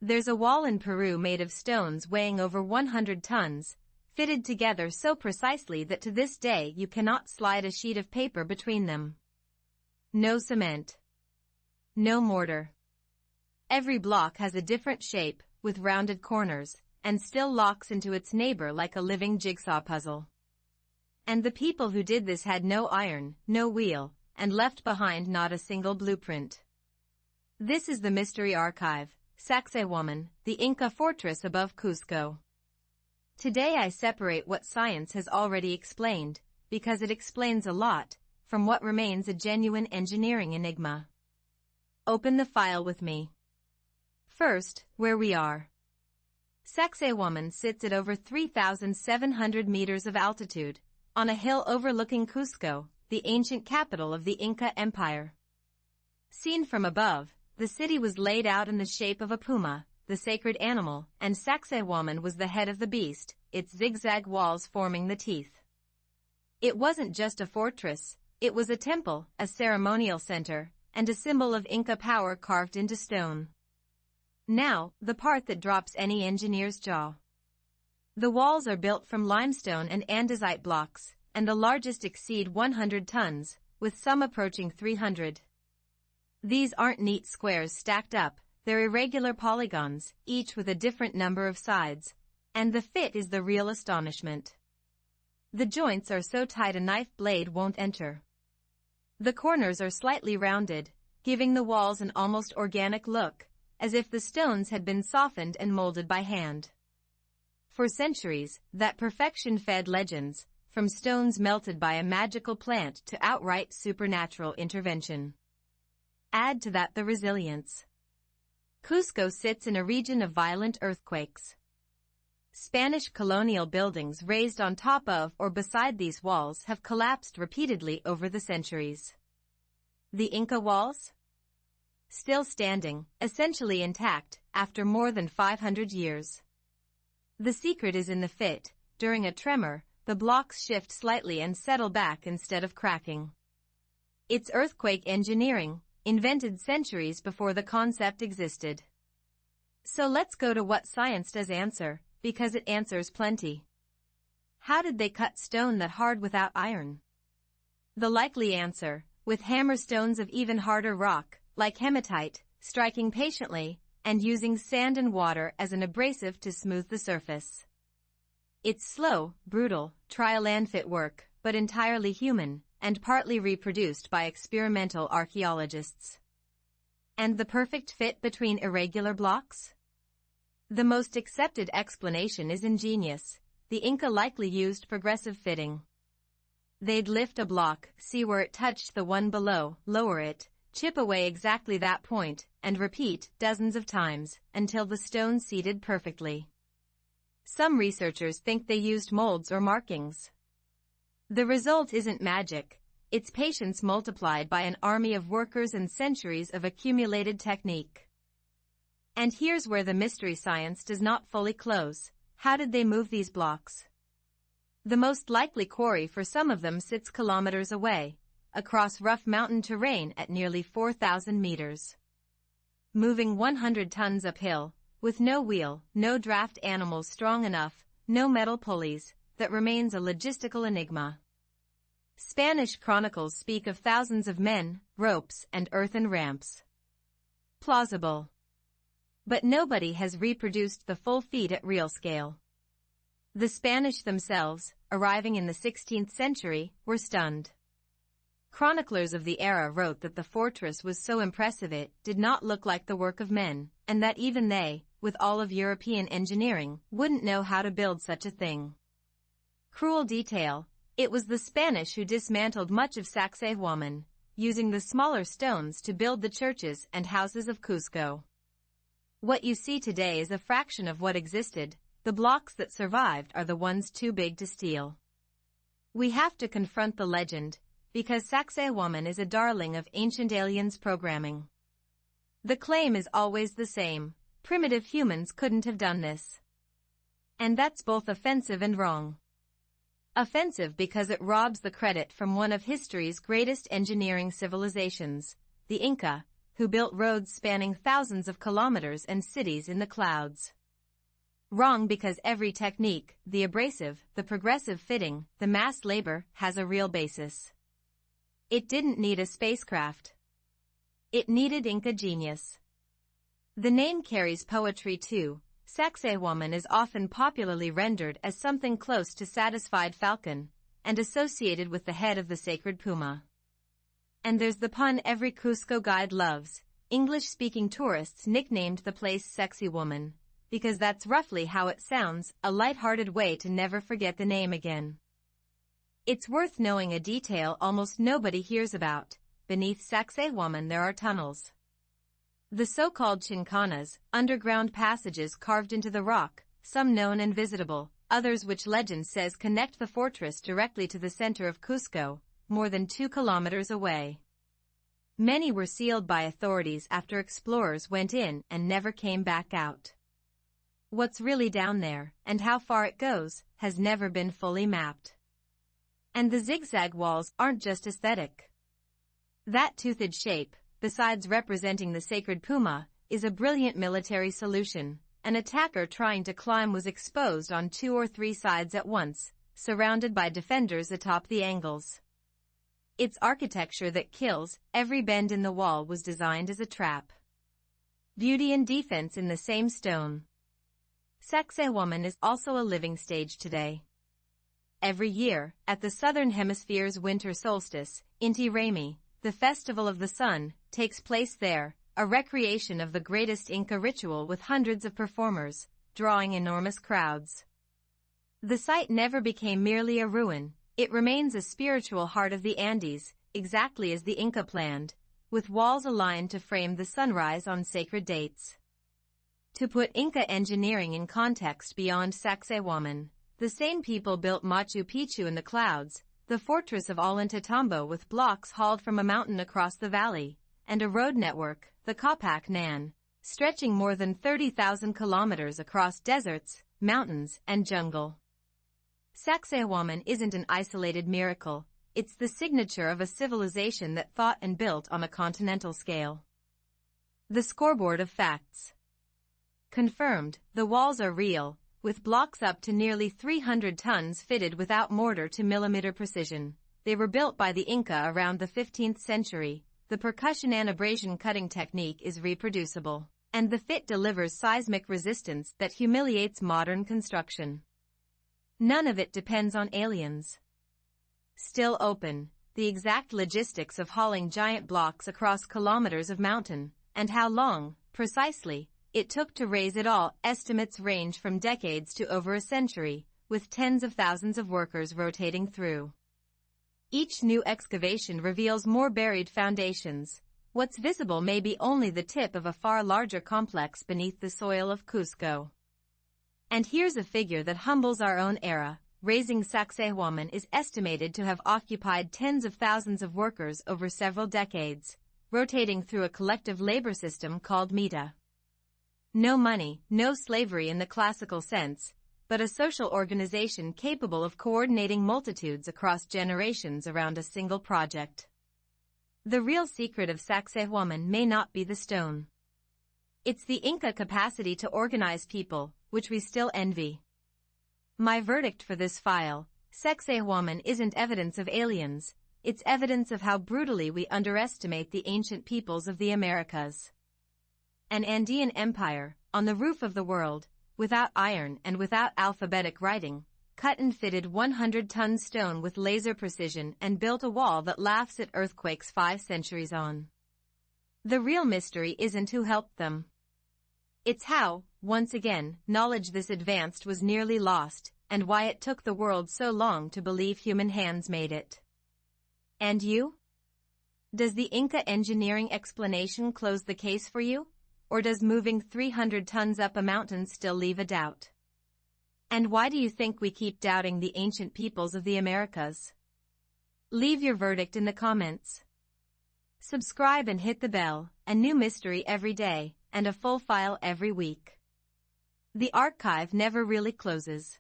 There's a wall in Peru made of stones weighing over 100 tons, fitted together so precisely that to this day you cannot slide a sheet of paper between them. No cement. No mortar. Every block has a different shape, with rounded corners, and still locks into its neighbor like a living jigsaw puzzle. And the people who did this had no iron, no wheel, and left behind not a single blueprint. This is the Mystery Archive, SACSAYHUAMAN, the Inca fortress above Cusco. Today I separate what science has already explained, because it explains a lot, from what remains a genuine engineering enigma. Open the file with me. First, where we are. SACSAYHUAMAN sits at over 3,700 meters of altitude, on a hill overlooking Cusco, the ancient capital of the Inca Empire. Seen from above, the city was laid out in the shape of a puma, the sacred animal, and SACSAYHUAMAN was the head of the beast, its zigzag walls forming the teeth. It wasn't just a fortress, it was a temple, a ceremonial center, and a symbol of Inca power carved into stone. Now, the part that drops any engineer's jaw. The walls are built from limestone and andesite blocks, and the largest exceed 100 tons, with some approaching 300. These aren't neat squares stacked up, they're irregular polygons, each with a different number of sides, and the fit is the real astonishment. The joints are so tight a knife blade won't enter. The corners are slightly rounded, giving the walls an almost organic look, as if the stones had been softened and molded by hand. For centuries, that perfection fed legends, from stones melted by a magical plant to outright supernatural intervention. Add to that the resilience. Cusco sits in a region of violent earthquakes. Spanish colonial buildings raised on top of or beside these walls have collapsed repeatedly over the centuries. The Inca walls? Still standing, essentially intact, after more than 500 years. The secret is in the fit. During a tremor, the blocks shift slightly and settle back instead of cracking. It's earthquake engineering, invented centuries before the concept existed. So let's go to what science does answer, because it answers plenty. How did they cut stone that hard without iron? The likely answer, with hammerstones of even harder rock, like hematite, striking patiently, and using sand and water as an abrasive to smooth the surface. It's slow, brutal, trial-and-fit work, but entirely human, and partly reproduced by experimental archaeologists. And the perfect fit between irregular blocks? The most accepted explanation is ingenious. The Inca likely used progressive fitting. They'd lift a block, see where it touched the one below, lower it, chip away exactly that point, and repeat dozens of times, until the stone seated perfectly. Some researchers think they used molds or markings. The result isn't magic, it's patience multiplied by an army of workers and centuries of accumulated technique. And here's where the mystery science does not fully close. How did they move these blocks? The most likely quarry for some of them sits kilometers away, across rough mountain terrain at nearly 4,000 meters. Moving 100 tons uphill, with no wheel, no draft animals strong enough, no metal pulleys, that remains a logistical enigma. Spanish chronicles speak of thousands of men, ropes, and earthen ramps. Plausible. But nobody has reproduced the full feat at real scale. The Spanish themselves, arriving in the 16th century, were stunned. Chroniclers of the era wrote that the fortress was so impressive it did not look like the work of men, and that even they, with all of European engineering, wouldn't know how to build such a thing. Cruel detail, it was the Spanish who dismantled much of SACSAYHUAMAN, using the smaller stones to build the churches and houses of Cusco. What you see today is a fraction of what existed. The blocks that survived are the ones too big to steal. We have to confront the legend, because SACSAYHUAMAN is a darling of ancient aliens programming. The claim is always the same: primitive humans couldn't have done this. And that's both offensive and wrong. Offensive because it robs the credit from one of history's greatest engineering civilizations, the Inca, who built roads spanning thousands of kilometers and cities in the clouds. Wrong, because every technique, the abrasive, the progressive fitting, the mass labor, has a real basis. It didn't need a spacecraft. It needed Inca genius. The name carries poetry too. SACSAYHUAMAN is often popularly rendered as something close to satisfied falcon, and associated with the head of the sacred puma. And there's the pun every Cusco guide loves. English-speaking tourists nicknamed the place Sexy Woman, because that's roughly how it sounds, a light-hearted way to never forget the name again. It's worth knowing a detail almost nobody hears about. Beneath SACSAYHUAMAN there are tunnels. The so-called chincanas, underground passages carved into the rock, some known and visitable, others which legend says connect the fortress directly to the center of Cusco, more than 2 kilometers away. Many were sealed by authorities after explorers went in and never came back out. What's really down there, and how far it goes, has never been fully mapped. And the zigzag walls aren't just aesthetic. That toothed shape, besides representing the sacred puma, is a brilliant military solution. An attacker trying to climb was exposed on 2 or 3 sides at once, surrounded by defenders atop the angles. It's architecture that kills. Every bend in the wall was designed as a trap. Beauty and defense in the same stone. SACSAYHUAMAN is also a living stage today. Every year, at the Southern Hemisphere's winter solstice, Inti Raymi, the Festival of the Sun, takes place there, a recreation of the greatest Inca ritual with hundreds of performers, drawing enormous crowds. The site never became merely a ruin, it remains a spiritual heart of the Andes, exactly as the Inca planned, with walls aligned to frame the sunrise on sacred dates. To put Inca engineering in context beyond SACSAYHUAMAN, the same people built Machu Picchu in the clouds, the fortress of Ollantaytambo with blocks hauled from a mountain across the valley, and a road network, the Capac Nan, stretching more than 30,000 kilometers across deserts, mountains, and jungle. SACSAYHUAMAN isn't an isolated miracle, it's the signature of a civilization that thought and built on a continental scale. The scoreboard of facts. Confirmed, the walls are real, with blocks up to nearly 300 tons fitted without mortar to millimeter precision. They were built by the Inca around the 15th century. The percussion and abrasion cutting technique is reproducible, and the fit delivers seismic resistance that humiliates modern construction. None of it depends on aliens. Still open, the exact logistics of hauling giant blocks across kilometers of mountain, and how long, precisely, it took to raise it all, estimates range from decades to over a century, with tens of thousands of workers rotating through. Each new excavation reveals more buried foundations. What's visible may be only the tip of a far larger complex beneath the soil of Cusco. And here's a figure that humbles our own era. Raising SACSAYHUAMAN is estimated to have occupied tens of thousands of workers over several decades, rotating through a collective labor system called mita. No money, no slavery in the classical sense, but a social organization capable of coordinating multitudes across generations around a single project. The real secret of SACSAYHUAMAN may not be the stone. It's the Inca capacity to organize people, which we still envy. My verdict for this file: SACSAYHUAMAN isn't evidence of aliens, it's evidence of how brutally we underestimate the ancient peoples of the Americas. An Andean empire, on the roof of the world, without iron and without alphabetic writing, cut and fitted 100-ton stone with laser precision and built a wall that laughs at earthquakes 5 centuries on. The real mystery isn't who helped them. It's how, once again, knowledge this advanced was nearly lost, and why it took the world so long to believe human hands made it. And you? Does the Inca engineering explanation close the case for you? Or does moving 300 tons up a mountain still leave a doubt? And why do you think we keep doubting the ancient peoples of the Americas? Leave your verdict in the comments. Subscribe and hit the bell, a new mystery every day, and a full file every week. The archive never really closes.